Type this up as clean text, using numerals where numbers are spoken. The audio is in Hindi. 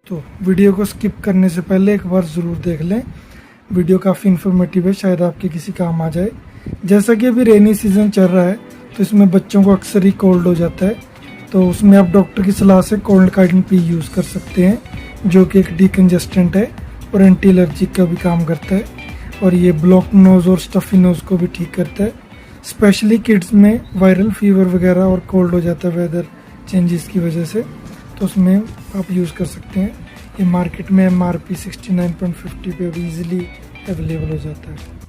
तो वीडियो को स्किप करने से पहले एक बार ज़रूर देख लें। वीडियो काफ़ी इन्फॉर्मेटिव है, शायद आपके किसी काम आ जाए। जैसा कि अभी रेनी सीज़न चल रहा है तो इसमें बच्चों को अक्सर ही कोल्ड हो जाता है, तो उसमें आप डॉक्टर की सलाह से कोल्ड काइटिन पी यूज़ कर सकते हैं, जो कि एक डिकंजेस्टेंट है और एंटी एलर्जिक का भी काम करता है। और ये ब्लॉक नोज़ और स्टफी नोज़ को भी ठीक करता है। स्पेशली किड्स में वायरल फीवर वगैरह और कोल्ड हो जाता है वेदर चेंजेस की वजह से, तो उसमें आप यूज़ कर सकते हैं। ये मार्केट में MRP 69.50 पे ईजिली अवेलेबल हो जाता है।